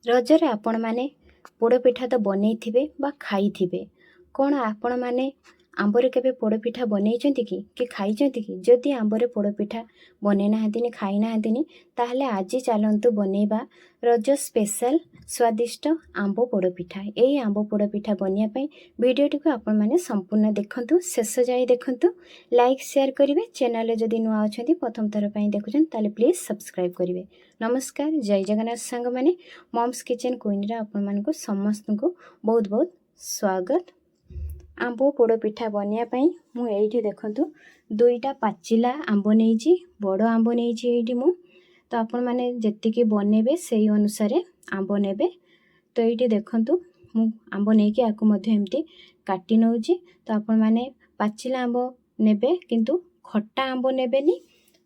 ରଜରେ ଆପଣମାନେ ପୋଡ଼ପିଠା ତ ବନେଇଥିବେ ବା ଖାଇଥିବେ। କ'ଣ ଆପଣମାନେ ଆମ୍ବରେ କେବେ ପୋଡ଼ପିଠା ବନେଇଛନ୍ତି କି ଖାଇଛନ୍ତି କି? ଯଦି ଆମ୍ବରେ ପୋଡ଼ପିଠା ବନେଇ ନାହାନ୍ତିନି, ଖାଇ ନାହାନ୍ତିନି, ତାହେଲେ ଆଜି ଚାଲନ୍ତୁ ବନେଇବା ରଜ ସ୍ପେଶାଲ ସ୍ୱାଦିଷ୍ଟ ଆମ୍ବ ପୋଡ଼ପିଠା। ଏହି ଆମ୍ବ ପୋଡ଼ପିଠା ବନେଇବା ପାଇଁ ଭିଡ଼ିଓଟିକୁ ଆପଣମାନେ ସମ୍ପୂର୍ଣ୍ଣ ଦେଖନ୍ତୁ, ଶେଷ ଯାଏ ଦେଖନ୍ତୁ, ଲାଇକ୍ ସେୟାର କରିବେ। ଚ୍ୟାନେଲରେ ଯଦି ନୂଆ ଅଛନ୍ତି, ପ୍ରଥମ ଥର ପାଇଁ ଦେଖୁଛନ୍ତି, ତାହେଲେ ପ୍ଲିଜ୍ ସବସ୍କ୍ରାଇବ୍ କରିବେ। ନମସ୍କାର, ଜୟ ଜଗନ୍ନାଥ ସାଙ୍ଗମାନେ। ମମ୍ସ କିଚେନ୍ କୁଇନ୍ରେ ଆପଣମାନଙ୍କୁ ସମସ୍ତଙ୍କୁ ବହୁତ ବହୁତ ସ୍ୱାଗତ। ଆମ୍ବ ପୋଡ଼ପିଠା ବନେଇବା ପାଇଁ ମୁଁ ଏଇଠି ଦେଖନ୍ତୁ 2ଟା ପାଚିଲା ଆମ୍ବ ନେଇଛି, ବଡ଼ ଆମ୍ବ ନେଇଛି ଏଇଠି ମୁଁ। ତ ଆପଣମାନେ ଯେତିକି ବନେଇବେ ସେଇ ଅନୁସାରେ ଆମ୍ବ ନେବେ। ତ ଏଇଠି ଦେଖନ୍ତୁ ମୁଁ ଆମ୍ବ ନେଇକି ଆକୁ ମଧ୍ୟ ଏମିତି କାଟି ନେଉଛି। ତ ଆପଣମାନେ ପାଚିଲା ଆମ୍ବ ନେବେ, କିନ୍ତୁ ଖଟା ଆମ୍ବ ନେବେନି,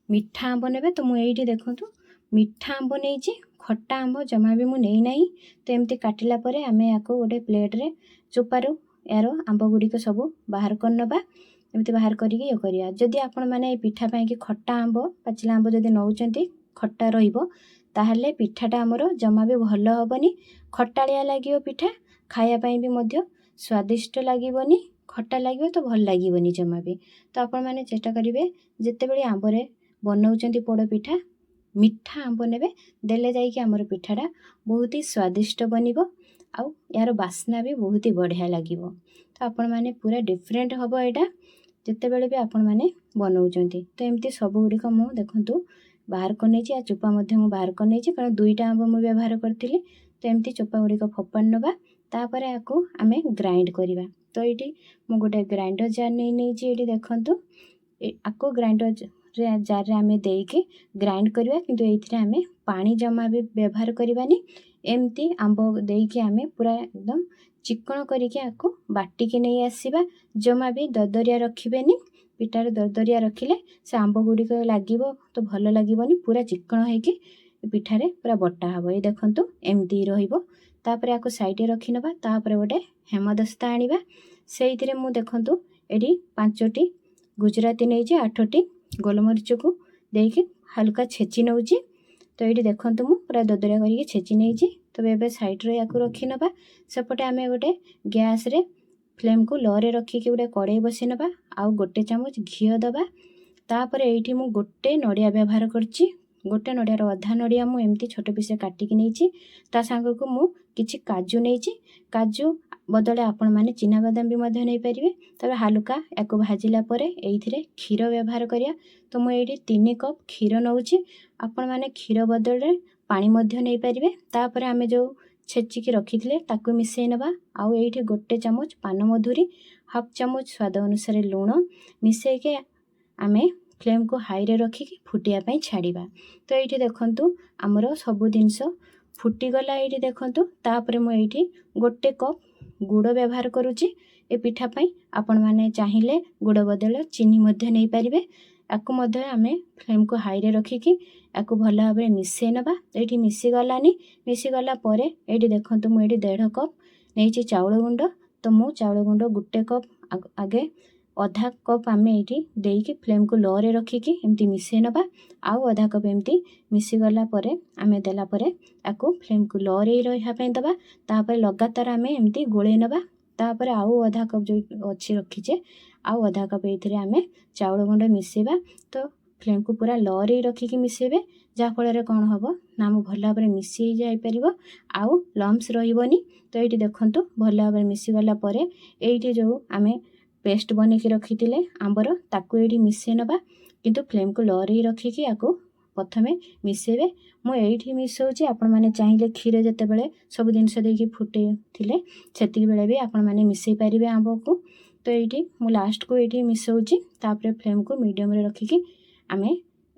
ମିଠା ଆମ୍ବ ନେବେ। ତ ମୁଁ ଏଇଠି ଦେଖନ୍ତୁ ମିଠା ଆମ୍ବ ନେଇଛି, ଖଟା ଆମ୍ବ ଜମା ବି ମୁଁ ନେଇନାହିଁ। ତ ଏମିତି କାଟିଲା ପରେ ଆମେ ୟାକୁ ଗୋଟେ ପ୍ଲେଟ୍ରେ ଚୋପାରୁ ୟାର ଆମ୍ବ ଗୁଡ଼ିକ ସବୁ ବାହାର କରିନେବା। ଏମିତି ବାହାର କରିକି ଇଏ କରିବା। ଯଦି ଆପଣମାନେ এই ପିଠା ପାଇଁକି ଖଟା ଆମ୍ବ, ପାଚିଲା ଆମ୍ବ ଯଦି ନେଉଛନ୍ତି, ଖଟା ରହିବ, ତାହେଲେ ପିଠାଟା ଆମର ଜମା ବି ଭଲ ହେବନି। ଖଟାଳିଆ ଲାଗିବ ପିଠା, ଖାଇବା ପାଇଁ ବି ମଧ୍ୟ ସ୍ୱାଦିଷ୍ଟ ଲାଗିବନି। ଖଟା ଲାଗିବ ତ ଭଲ ଲାଗିବନି ଜମା ବି। ତ ଆପଣମାନେ ଚେଷ୍ଟା କରିବେ ଯେତେବେଳେ ଆମ୍ବରେ ବନାଉଛନ୍ତି ପୋଡ଼ପିଠା, ମିଠା ଆମ୍ବ ନେବେ, ଦେଲେ ଯାଇକି ଆମର ପିଠାଟା ବହୁତ ହି ସ୍ୱାଦିଷ୍ଟ ବନିବ, ଆଉ ଏହାର ବାସ୍ନା ବି ବହୁତ ହି ବଢ଼ିଆ ଲାଗିବ। ତ ଆପଣମାନେ ପୁରା ଡିଫରେଣ୍ଟ ହେବ ଏଇଟା ଯେତେବେଳେ ବି ଆପଣମାନେ ବନାଉଛନ୍ତି। ତ ଏମିତି ସବୁଗୁଡ଼ିକ ମୁଁ ଦେଖନ୍ତୁ ବାହାର କରିନେଇଛି। ଆଉ ଚୋପା ମଧ୍ୟ ମୁଁ ବାହାର କରିନେଇଛି, କାରଣ 2ଟା ଆମ୍ବ ମୁଁ ବ୍ୟବହାର କରିଥିଲି। ତ ଏମିତି ଚୋପା ଗୁଡ଼ିକ ଫୋପାଡ଼ି ନେବା। ତାପରେ ଆକୁ ଆମେ ଗ୍ରାଇଣ୍ଡ କରିବା। ତ ଏଇଠି ମୁଁ ଗୋଟେ ଗ୍ରାଇଣ୍ଡର ଜାର୍ ନେଇଛି। ଏଇଠି ଦେଖନ୍ତୁ ଆକୁ ଗ୍ରାଇଣ୍ଡର ଜାର୍ରେ ଆମେ ଦେଇକି ଗ୍ରାଇଣ୍ଡ କରିବା, କିନ୍ତୁ ଏଇଥିରେ ଆମେ ପାଣି ଜମା ବି ବ୍ୟବହାର କରିବାନି। ଏମିତି ଆମ୍ବ ଦେଇକି ଆମେ ପୁରା ଏକଦମ ଚିକ୍କଣ କରିକି ଆକୁ ବାଟିକି ନେଇ ଆସିବା। ଜମା ବି ଦରଦରିଆ ରଖିବେନି। ପିଠାରେ ଦରଦରିଆ ରଖିଲେ ସେ ଆମ୍ବ ଗୁଡ଼ିକ ଲାଗିବ ତ ଭଲ ଲାଗିବନି। ପୁରା ଚିକ୍କଣ ହେଇକି ପିଠାରେ ପୁରା ବଟା ହେବ। ଏଇ ଦେଖନ୍ତୁ ଏମିତି ରହିବ। ତାପରେ ଆକୁ ସାଇଡ଼ରେ ରଖିନେବା। ତାପରେ ଗୋଟେ ହେମଦସ୍ତା ଆଣିବା। ସେଇଥିରେ ମୁଁ ଦେଖନ୍ତୁ ଏଠି 5ଟି ଗୁଜୁରାତି ନେଇଛି, 8ଟି ଗୋଲମରିଚକୁ ଦେଇକି ହାଲକା ଛେଚି ନେଉଛି। ତ ଏଇଠି ଦେଖନ୍ତୁ ମୁଁ ପୁରା ଦରଦରିଆ କରିକି ଛେଚି ନେଇଛି। ତ ଏବେ ସାଇଡ଼ରେ ୟାକୁ ରଖିନେବା। ସେପଟେ ଆମେ ଗୋଟେ ଗ୍ୟାସ୍ରେ ଫ୍ଲେମ୍କୁ ଲୋରେ ରଖିକି ଗୋଟେ କଡ଼େଇ ବସାଇ ନେବା। ଆଉ 1 ଚାମଚ ଘିଅ ଦେବା। ତାପରେ ଏଇଠି ମୁଁ ଗୋଟେ ନଡ଼ିଆ ବ୍ୟବହାର କରିଛି। ଗୋଟେ ନଡ଼ିଆର ଅଧା ନଡ଼ିଆ ମୁଁ ଏମିତି ଛୋଟ ପିସ୍ରେ କାଟିକି ନେଇଛି। ତା ସାଙ୍ଗକୁ ମୁଁ କିଛି କାଜୁ ନେଇଛି। କାଜୁ ବଦଳରେ ଆପଣମାନେ ଚିନାବାଦାମ ବି ମଧ୍ୟ ନେଇପାରିବେ। ତାପରେ ହାଲକା ୟାକୁ ଭାଜିଲା ପରେ ଏଇଥିରେ କ୍ଷୀର ବ୍ୟବହାର କରିବା। ତ ମୁଁ ଏଇଠି 3 କପ୍ କ୍ଷୀର ନେଉଛି। ଆପଣମାନେ କ୍ଷୀର ବଦଳରେ ପାଣି ମଧ୍ୟ ନେଇପାରିବେ। ତାପରେ ଆମେ ଯେଉଁ ଛେଚିକି ରଖିଥିଲେ ତାକୁ ମିଶାଇ ନେବା। ଆଉ ଏଇଠି 1 ଚାମଚ ପାନମଧୁରୀ, 1/2 ଚାମଚ ସ୍ୱାଦ ଅନୁସାରେ ଲୁଣ ମିଶାଇକି ଆମେ ଫ୍ଲେମ୍କୁ ହାଇରେ ରଖିକି ଫୁଟିବା ପାଇଁ ଛାଡ଼ିବା। ତ ଏଇଠି ଦେଖନ୍ତୁ ଆମର ସବୁ ଜିନିଷ ଫୁଟିଗଲା। ଏଇଠି ଦେଖନ୍ତୁ ତାପରେ ମୁଁ ଏଇଠି 1 କପ୍ ଗୁଡ଼ ବ୍ୟବହାର କରୁଛି ଏ ପିଠା ପାଇଁ। ଆପଣମାନେ ଚାହିଁଲେ ଗୁଡ଼ ବଦଳରେ ଚିନି ମଧ୍ୟ ନେଇପାରିବେ। ୟାକୁ ମଧ୍ୟ ଆମେ ଫ୍ଲେମ୍କୁ ହାଇରେ ରଖିକି ୟାକୁ ଭଲ ଭାବରେ ମିଶାଇ ନେବା। ଏଇଠି ମିଶିଗଲାନି। ମିଶିଗଲା ପରେ ଏଇଠି ଦେଖନ୍ତୁ ମୁଁ ଏଇଠି 1.5 କପ୍ ନେଇଛି ଚାଉଳ ଗୁଣ୍ଡ। ତ ମୁଁ ଚାଉଳ ଗୁଣ୍ଡ 1 କପ୍ ଆଗେ ଅଧା କପ୍ ଆମେ ଏଇଠି ଦେଇକି ଫ୍ଲେମ୍କୁ ଲୋରେ ରଖିକି ଏମିତି ମିଶାଇ ନେବା। ଆଉ ଅଧା କପ୍ ଏମିତି ମିଶିଗଲା ପରେ ଆମେ ଦେଲା ପରେ ୟାକୁ ଫ୍ଲେମ୍କୁ ଲୋରେ ରହିବା ପାଇଁ ଦେବା। ତାପରେ ଲଗାତାର ଆମେ ଏମିତି ଗୋଳେଇ ନେବା। ତାପରେ ଆଉ ଅଧା କପ୍ ଯେଉଁ ଅଛି ରଖିଛେ, ଆଉ ଅଧା କପ୍ ଏଇଥିରେ ଆମେ ଚାଉଳ ଗୁଣ୍ଡ ମିଶାଇବା। ତ ଫ୍ଲେମ୍କୁ ପୁରା ଲୋରେ ରଖିକି ମିଶାଇବେ, ଯାହାଫଳରେ କ'ଣ ହେବ ନା ଆମ ଭଲ ଭାବରେ ମିଶି ଯାଇପାରିବ, ଆଉ ଲମ୍ସ ରହିବନି। ତ ଏଇଠି ଦେଖନ୍ତୁ ଭଲ ଭାବରେ ମିଶିଗଲା ପରେ ଏଇଠି ଯେଉଁ ଆମେ ପେଷ୍ଟ ବନେଇକି ରଖିଥିଲେ ଆମ୍ବର, ତାକୁ ଏଇଠି ମିଶାଇ ନେବା। କିନ୍ତୁ ଫ୍ଲେମ୍କୁ ଲୋରେ ରଖିକି ୟାକୁ ପ୍ରଥମେ ମିଶାଇବେ। ମୁଁ ଏଇଠି ମିଶାଉଛି। ଆପଣମାନେ ଚାହିଁଲେ କ୍ଷୀର ଯେତେବେଳେ ସବୁ ଜିନିଷ ଦେଇକି ଫୁଟେଇଥିଲେ ସେତିକି ବେଳେ ବି ଆପଣମାନେ ମିଶାଇ ପାରିବେ ଆମ୍ବକୁ। ତ ଏଇଠି ମୁଁ ଲାଷ୍ଟକୁ ଏଇଠି ମିଶାଉଛି। ତାପରେ ଫ୍ଲେମ୍କୁ ମିଡ଼ିୟମରେ ରଖିକି ଆମେ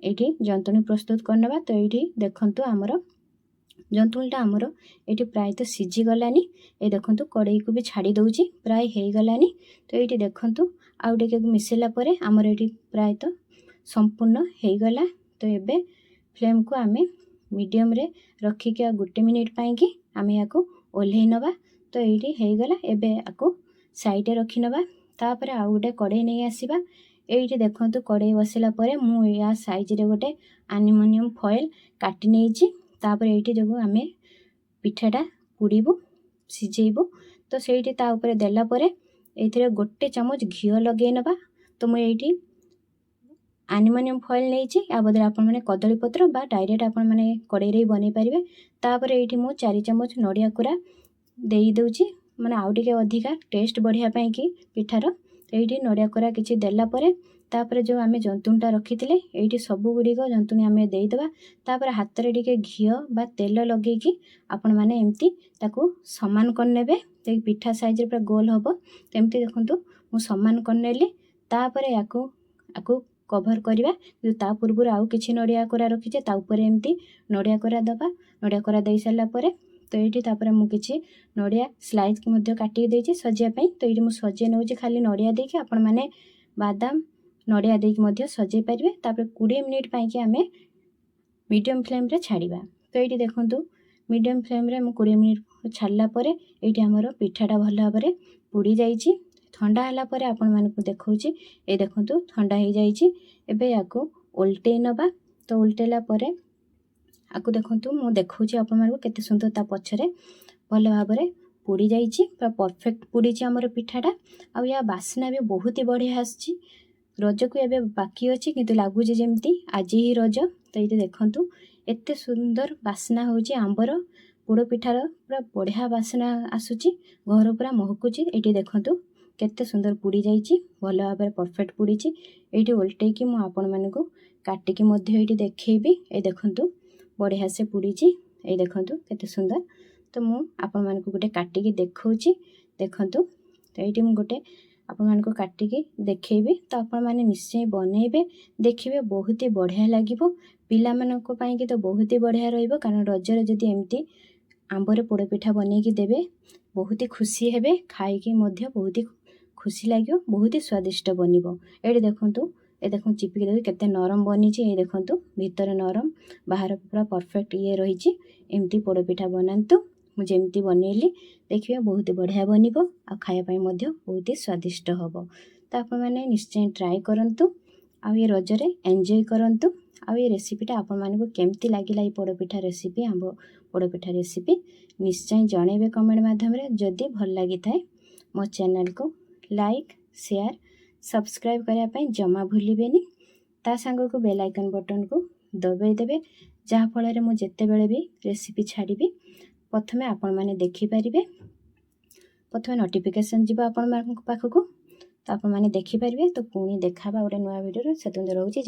ଏଇଠି ଜନ୍ତୁଣି ପ୍ରସ୍ତୁତ କରିନେବା। ତ ଏଇଠି ଦେଖନ୍ତୁ ଆମର ଜନ୍ତୁଣିଟା ଆମର ଏଇଠି ପ୍ରାୟତଃ ସିଝିଗଲାନି। ଏଇ ଦେଖନ୍ତୁ କଡ଼େଇକୁ ବି ଛାଡ଼ି ଦେଉଛି, ପ୍ରାୟ ହେଇଗଲାନି। ତ ଏଇଠି ଦେଖନ୍ତୁ ଆଉ ଟିକେ ମିଶାଇଲା ପରେ ଆମର ଏଇଠି ପ୍ରାୟତଃ ସମ୍ପୂର୍ଣ୍ଣ ହେଇଗଲା। ତ ଏବେ ଫ୍ଲେମ୍କୁ ଆମେ ମିଡ଼ିୟମରେ ରଖିକି ଆଉ 1 ମିନିଟ୍ ପାଇଁକି ଆମେ ୟାକୁ ଓହ୍ଲେଇ ନେବା। ତ ଏଇଠି ହେଇଗଲା। ଏବେ ୟାକୁ ସାଇଡ଼ରେ ରଖିନେବା। ତାପରେ ଆଉ ଗୋଟେ କଡ଼େଇ ନେଇ ଆସିବା। ଏଇଠି ଦେଖନ୍ତୁ କଡ଼େଇ ବସିଲା ପରେ ମୁଁ ୟା ସାଇଜ୍ରେ ଗୋଟେ ଆଲୁମିନିୟମ ଫଏଲ୍ କାଟି ନେଇଛି। ତାପରେ ଏଇଠି ଯେଉଁ ଆମେ ପିଠାଟା ପୋଡ଼ିବୁ ସିଝେଇବୁ। ତ ସେଇଠି ତା ଉପରେ ଦେଲା ପରେ ଏଇଥିରେ 1 ଚାମଚ ଘିଅ ଲଗେଇ ନେବା। ତ ମୁଁ ଏଇଠି ଆଲୁମିନିୟମ ଫଏଲ୍ ନେଇଛି, ୟା ବଦଳରେ ଆପଣମାନେ କଦଳୀ ପତ୍ର ବା ଡାଇରେକ୍ଟ ଆପଣମାନେ କଡ଼େଇରେ ବନେଇ ପାରିବେ। ତାପରେ ଏଇଠି ମୁଁ 4 ଚାମଚ ନଡ଼ିଆ କୋରା ଦେଇ ଦେଉଛି, ମାନେ ଆଉ ଟିକେ ଅଧିକା ଟେଷ୍ଟ ବଢ଼ିବା ପାଇଁ କି ପିଠାର। ଏଇଠି ନଡ଼ିଆ କୋରା କିଛି ଦେଲା ପରେ ତାପରେ ଯେଉଁ ଆମେ ଜନ୍ତୁଣିଟା ରଖିଥିଲେ ଏଇଠି ସବୁଗୁଡ଼ିକ ଜନ୍ତୁଣି ଆମେ ଦେଇଦେବା। ତାପରେ ହାତରେ ଟିକେ ଘିଅ ବା ତେଲ ଲଗେଇକି ଆପଣମାନେ ଏମିତି ତାକୁ ସମାନ କରିନେବେ। ସେଇ ପିଠା ସାଇଜରେ ପୁରା ଗୋଲ ହେବ। ଏମିତି ଦେଖନ୍ତୁ ମୁଁ ସମାନ କରିନେଲି। ତାପରେ ଆକୁ କଭର କରିବା, କିନ୍ତୁ ତା ପୂର୍ବରୁ ଆଉ କିଛି ନଡ଼ିଆ କୋରା ରଖିଛେ, ତା ଉପରେ ଏମିତି ନଡ଼ିଆ କୋରା ଦେବା। ନଡ଼ିଆ କୋରା ଦେଇ ସାରିଲା ପରେ ତ ଏଇଠି ତାପରେ ମୁଁ କିଛି ନଡ଼ିଆ ସ୍ଲାଇସ୍ ମଧ୍ୟ କାଟିକି ଦେଇଛି ସଜିବା ପାଇଁ। ତ ଏଇଠି ମୁଁ ସଜେଇ ନେଉଛି ଖାଲି ନଡ଼ିଆ ଦେଇକି, ଆପଣମାନେ ବାଦାମ ନଡ଼ିଆ ଦେଇକି ମଧ୍ୟ ସଜେଇ ପାରିବେ। ତାପରେ 20 ମିନିଟ୍ ପାଇଁକି ଆମେ ମିଡ଼ିୟମ୍ ଫ୍ଲେମ୍ରେ ଛାଡ଼ିବା। ତ ଏଇଠି ଦେଖନ୍ତୁ ମିଡ଼ିୟମ୍ ଫ୍ଲେମ୍ରେ ମୁଁ 20 ମିନିଟ୍ ଛାଡ଼ିଲା ପରେ ଏଇଠି ଆମର ପିଠାଟା ଭଲ ଭାବରେ ପୋଡ଼ି ଯାଇଛି। ଥଣ୍ଡା ହେଲା ପରେ ଆପଣମାନଙ୍କୁ ଦେଖାଉଛି, ଏ ଦେଖନ୍ତୁ ଥଣ୍ଡା ହେଇଯାଇଛି। ଏବେ ୟାକୁ ଓଲଟେଇ ନେବା। ତ ଓଲଟେଇଲା ପରେ ଆକୁ ଦେଖନ୍ତୁ ମୁଁ ଦେଖାଉଛି ଆପଣମାନଙ୍କୁ କେତେ ସୁନ୍ଦର ତା ପଛରେ ଭଲ ଭାବରେ ପୋଡ଼ି ଯାଇଛି, ପୁରା ପରଫେକ୍ଟ ପୋଡ଼ିଛି ଆମର ପିଠାଟା। ଆଉ ୟା ବାସ୍ନା ବି ବହୁତ ବଢ଼ିଆ ଆସିଛି। ରଜକୁ ଏବେ ବାକି ଅଛି, କିନ୍ତୁ ଲାଗୁଛି ଯେମିତି ଆଜି ହିଁ ରଜ। ତ ଏଇଠି ଦେଖନ୍ତୁ ଏତେ ସୁନ୍ଦର ବାସ୍ନା ହେଉଛି ଆମ୍ବର ପୋଡ଼ ପିଠାର, ପୁରା ବଢ଼ିଆ ବାସ୍ନା ଆସୁଛି, ଘର ପୁରା ମହକୁଛି। ଏଇଠି ଦେଖନ୍ତୁ କେତେ ସୁନ୍ଦର ପୋଡ଼ି ଯାଇଛି, ଭଲ ଭାବରେ ପରଫେକ୍ଟ ପୋଡ଼ିଛି। ଏଇଠି ଓଲଟେଇକି ମୁଁ ଆପଣମାନଙ୍କୁ କାଟିକି ମଧ୍ୟ ଏଇଠି ଦେଖେଇବି। ଏଇ ଦେଖନ୍ତୁ ବଢ଼ିଆ ସେ ପୋଡ଼ିଛି, ଏଇ ଦେଖନ୍ତୁ କେତେ ସୁନ୍ଦର। ତ ମୁଁ ଆପଣମାନଙ୍କୁ ଗୋଟେ କାଟିକି ଦେଖାଉଛି, ଦେଖନ୍ତୁ। ତ ଏଇଠି ମୁଁ ଗୋଟେ ଆପଣମାନଙ୍କୁ କାଟିକି ଦେଖେଇବି। ତ ଆପଣମାନେ ନିଶ୍ଚୟ ବନେଇବେ, ଦେଖିବେ ବହୁତ ହି ବଢ଼ିଆ ଲାଗିବ। ପିଲାମାନଙ୍କ ପାଇଁକି ତ ବହୁତ ହି ବଢ଼ିଆ ରହିବ, କାରଣ ରଜରେ ଯଦି ଏମିତି ଆମ୍ବରେ ପୋଡ଼ପିଠା ବନେଇକି ଦେବେ ବହୁତ ହି ଖୁସି ହେବେ, ଖାଇକି ମଧ୍ୟ ବହୁତ ହି ଖୁସି ଲାଗିବ, ବହୁତ ହି ସ୍ୱାଦିଷ୍ଟ ବନିବ। ଏଇଠି ଦେଖନ୍ତୁ, ଏ ଦେଖନ୍ତୁ ଚିପିକି ଦେଖି କେତେ ନରମ ବନିଛି। ଏଇ ଦେଖନ୍ତୁ ଭିତରେ ନରମ, ବାହାର ପୁରା ପରଫେକ୍ଟ ରହିଛି। ଏମିତି ପୋଡ଼ପିଠା ବନାନ୍ତୁ, ମୁଁ ଯେମିତି ବନେଇଲି ଦେଖିବେ ବହୁତ ବଢ଼ିଆ ବନିବ, ଆଉ ଖାଇବା ପାଇଁ ମଧ୍ୟ ବହୁତ ହି ସ୍ୱାଦିଷ୍ଟ ହେବ। ତ ଆପଣମାନେ ନିଶ୍ଚୟ ଟ୍ରାଏ କରନ୍ତୁ, ଆଉ ଏ ରଜରେ ଏନ୍ଜୟ କରନ୍ତୁ। ଆଉ ଏ ରେସିପିଟା ଆପଣମାନଙ୍କୁ କେମିତି ଲାଗିଲା, ଏ ପୋଡ଼ପିଠା ରେସିପି, ଆମ୍ବ ପୋଡ଼ପିଠା ରେସିପି ନିଶ୍ଚୟ ଜଣାଇବେ କମେଣ୍ଟ ମାଧ୍ୟମରେ। ଯଦି ଭଲ ଲାଗିଥାଏ ମୋ ଚ୍ୟାନେଲକୁ ଲାଇକ୍, ସେୟାର, ସବସ୍କ୍ରାଇବ୍ କରିବା ପାଇଁ ଜମା ଭୁଲିବେନି। ତା ସାଙ୍ଗକୁ ବେଲ୍ ଆଇକନ୍ ବଟନ୍କୁ ଦବାଇ ଦେବେ, ଯାହାଫଳରେ ମୁଁ ଯେତେବେଳେ ବି ରେସିପି ଛାଡ଼ିବି ପ୍ରଥମେ ଆପଣମାନେ ଦେଖିପାରିବେ। ପ୍ରଥମେ ନୋଟିଫିକେସନ୍ ଯିବ ଆପଣମାନଙ୍କ ପାଖକୁ, ତ ଆପଣମାନେ ଦେଖିପାରିବେ। ତ ପୁଣି ଦେଖାବା ଗୋଟେ ନୂଆ ଭିଡ଼ିଓରେ। ସେତେବେଳେ ରହୁଛି।